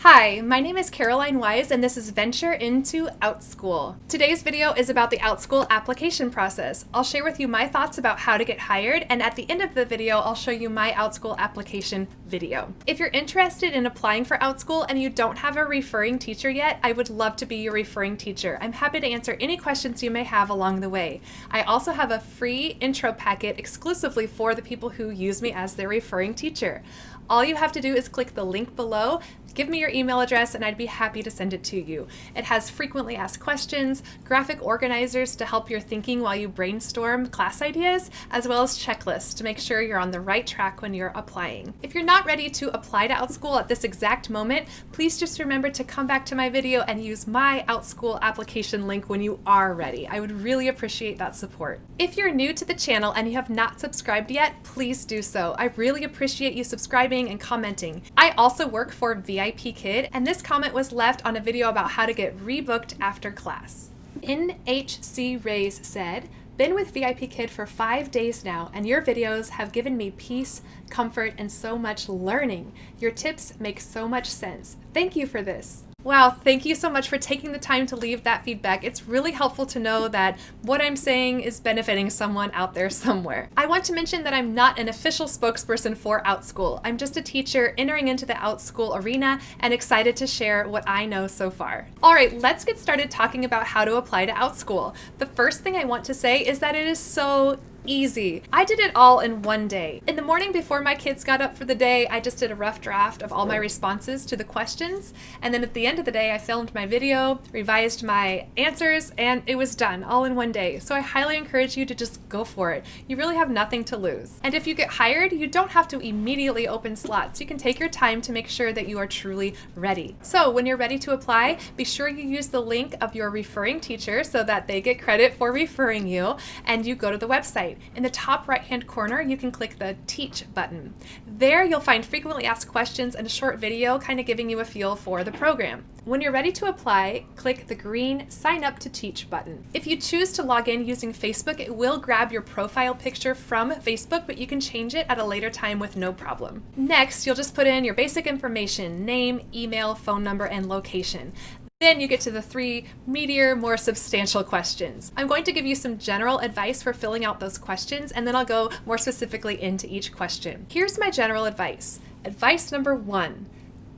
Hi, my name is Caroline Wise, and this is Venture into Outschool. Today's video is about the Outschool application process. I'll share with you my thoughts about how to get hired, and at the end of the video, I'll show you my Outschool application video. If you're interested in applying for Outschool and you don't have a referring teacher yet, I would love to be your referring teacher. I'm happy to answer any questions you may have along the way. I also have a free intro packet exclusively for the people who use me as their referring teacher. All you have to do is click the link below, give me your email address, and I'd be happy to send it to you. It has frequently asked questions, graphic organizers to help your thinking while you brainstorm class ideas, as well as checklists to make sure you're on the right track when you're applying. If you're not ready to apply to Outschool at this exact moment, please just remember to come back to my video and use my Outschool application link when you are ready. I would really appreciate that support. If you're new to the channel and you have not subscribed yet, please do so. I really appreciate you subscribing and commenting. I also work for VIP Kid, and this comment was left on a video about how to get rebooked after class. NHC Rays said, "Been with VIP Kid for 5 days now, and your videos have given me peace, comfort, and so much learning. Your tips make so much sense. Thank you for this." Wow, thank you so much for taking the time to leave that feedback. It's really helpful to know that what I'm saying is benefiting someone out there somewhere. I want to mention that I'm not an official spokesperson for Outschool. I'm just a teacher entering into the Outschool arena and excited to share what I know so far. All right, let's get started talking about how to apply to Outschool. The first thing I want to say is that it is so easy. I did it all in one day. In the morning before my kids got up for the day, I just did a rough draft of all my responses to the questions, and then at the end of the day, I filmed my video, revised my answers, and it was done all in one day. So I highly encourage you to just go for it. You really have nothing to lose. And if you get hired, you don't have to immediately open slots. You can take your time to make sure that you are truly ready. So when you're ready to apply, be sure you use the link of your referring teacher so that they get credit for referring you, and you go to the website. In the top right-hand corner, you can click the Teach button. There, you'll find frequently asked questions and a short video kind of giving you a feel for the program. When you're ready to apply, click the green Sign Up to Teach button. If you choose to log in using Facebook, it will grab your profile picture from Facebook, but you can change it at a later time with no problem. Next, you'll just put in your basic information, name, email, phone number, and location. Then you get to the 3 meatier, more substantial questions. I'm going to give you some general advice for filling out those questions, and then I'll go more specifically into each question. Here's my general advice. Advice number 1,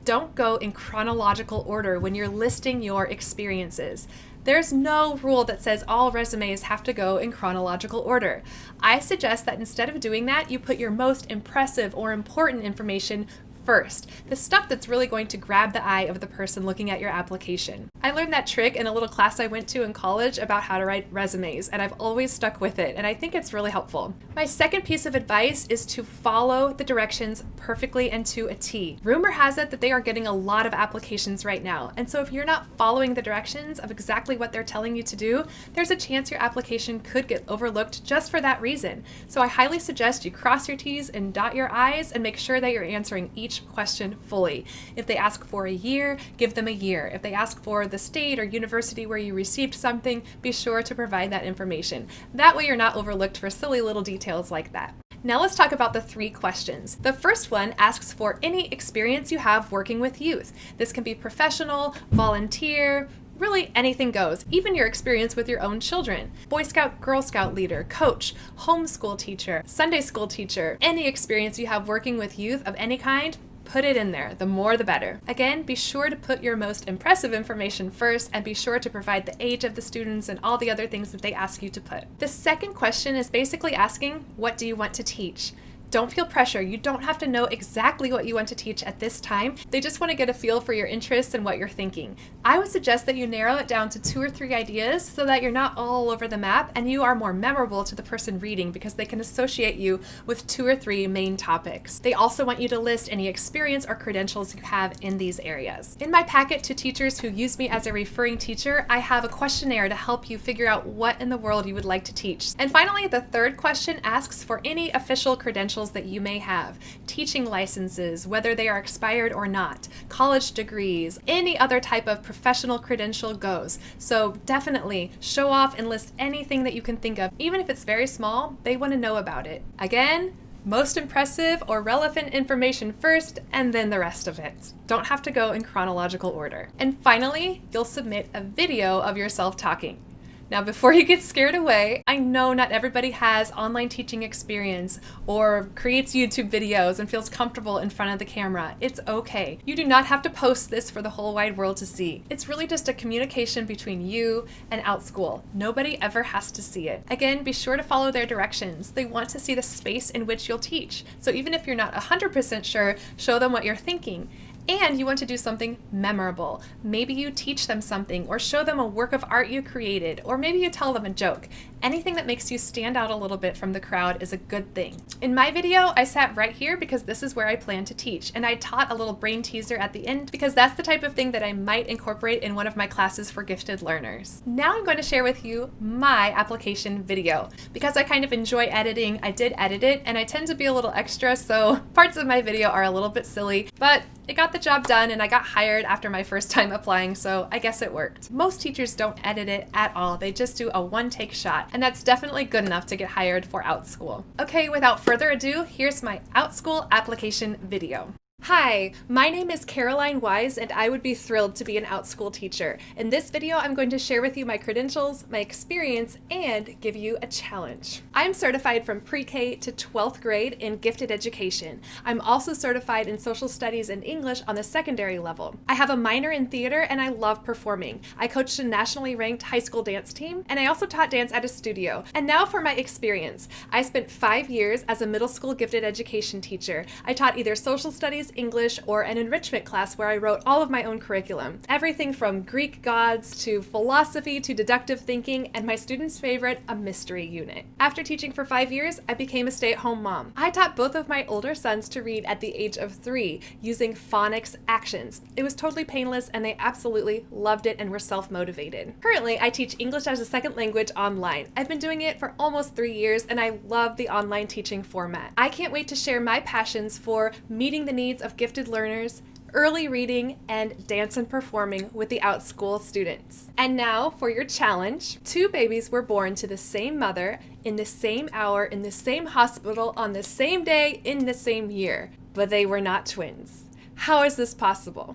don't go in chronological order when you're listing your experiences. There's no rule that says all resumes have to go in chronological order. I suggest that instead of doing that, you put your most impressive or important information first, the stuff that's really going to grab the eye of the person looking at your application. I learned that trick in a little class I went to in college about how to write resumes, and I've always stuck with it, and I think it's really helpful. My second piece of advice is to follow the directions perfectly and to a T. Rumor has it that they are getting a lot of applications right now, and so if you're not following the directions of exactly what they're telling you to do, there's a chance your application could get overlooked just for that reason. So I highly suggest you cross your T's and dot your I's and make sure that you're answering each question fully. If they ask for a year, give them a year. If they ask for the state or university where you received something, be sure to provide that information. That way you're not overlooked for silly little details like that. Now let's talk about the 3 questions. The first one asks for any experience you have working with youth. This can be professional, volunteer, really anything goes, even your experience with your own children. Boy Scout, Girl Scout leader, coach, homeschool teacher, Sunday school teacher, any experience you have working with youth of any kind, put it in there. The more the better. Again, be sure to put your most impressive information first, and be sure to provide the age of the students and all the other things that they ask you to put. The second question is basically asking, what do you want to teach? Don't feel pressure. You don't have to know exactly what you want to teach at this time. They just want to get a feel for your interests and what you're thinking. I would suggest that you narrow it down to 2 or 3 ideas so that you're not all over the map and you are more memorable to the person reading because they can associate you with 2 or 3 main topics. They also want you to list any experience or credentials you have in these areas. In my packet to teachers who use me as a referring teacher, I have a questionnaire to help you figure out what in the world you would like to teach. And finally, the third question asks for any official credentials that you may have, teaching licenses, whether they are expired or not, college degrees, any other type of professional credential goes. So definitely show off and list anything that you can think of. Even if it's very small, they want to know about it. Again, Most impressive or relevant information first, and then the rest of it. Don't have to go in chronological order. And finally, you'll submit a video of yourself talking. Now, before you get scared away, I know not everybody has online teaching experience or creates YouTube videos and feels comfortable in front of the camera. It's okay. You do not have to post this for the whole wide world to see. It's really just a communication between you and Outschool. Nobody ever has to see it. Again, be sure to follow their directions. They want to see the space in which you'll teach. So even if you're not 100% sure, show them what you're thinking. And you want to do something memorable. Maybe you teach them something or show them a work of art you created, or maybe you tell them a joke. Anything that makes you stand out a little bit from the crowd is a good thing. In my video, I sat right here because this is where I plan to teach, and I taught a little brain teaser at the end because that's the type of thing that I might incorporate in one of my classes for gifted learners. Now I'm going to share with you my application video. Because I kind of enjoy editing, I did edit it, and I tend to be a little extra, so parts of my video are a little bit silly, but it got the job done and I got hired after my first time applying, so I guess it worked. Most teachers don't edit it at all. They just do a one-take shot, and that's definitely good enough to get hired for Outschool. Okay, without further ado, here's my Outschool application video. Hi, my name is Caroline Wise, and I would be thrilled to be an Outschool teacher. In this video, I'm going to share with you my credentials, my experience, and give you a challenge. I'm certified from pre-K to 12th grade in gifted education. I'm also certified in social studies and English on the secondary level. I have a minor in theater, and I love performing. I coached a nationally ranked high school dance team, and I also taught dance at a studio. And now for my experience. I spent 5 years as a middle school gifted education teacher. I taught either social studies, English, or an enrichment class where I wrote all of my own curriculum. Everything from Greek gods to philosophy to deductive thinking, and my students' favorite, a mystery unit. After teaching for 5 years, I became a stay-at-home mom. I taught both of my older sons to read at the age of 3 using phonics actions. It was totally painless, and they absolutely loved it and were self-motivated. Currently, I teach English as a second language online. I've been doing it for almost 3 years, and I love the online teaching format. I can't wait to share my passions for meeting the needs of gifted learners, early reading, and dance and performing with the Outschool students. And now for your challenge. 2 babies were born to the same mother, in the same hour, in the same hospital, on the same day, in the same year, but they were not twins. How is this possible?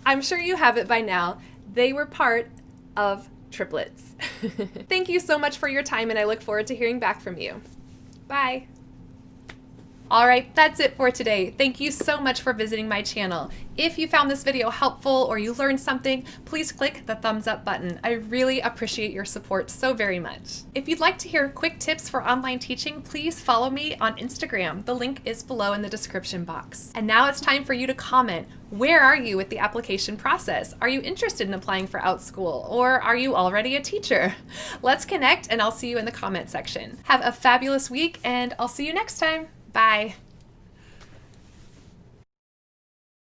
I'm sure you have it by now. They were part of triplets. Thank you so much for your time, and I look forward to hearing back from you. Bye. All right, that's it for today. Thank you so much for visiting my channel. If you found this video helpful or you learned something, please click the thumbs up button. I really appreciate your support so very much. If you'd like to hear quick tips for online teaching, please follow me on Instagram. The link is below in the description box. And now it's time for you to comment. Where are you with the application process? Are you interested in applying for Outschool, or are you already a teacher? Let's connect, and I'll see you in the comment section. Have a fabulous week, and I'll see you next time. Bye.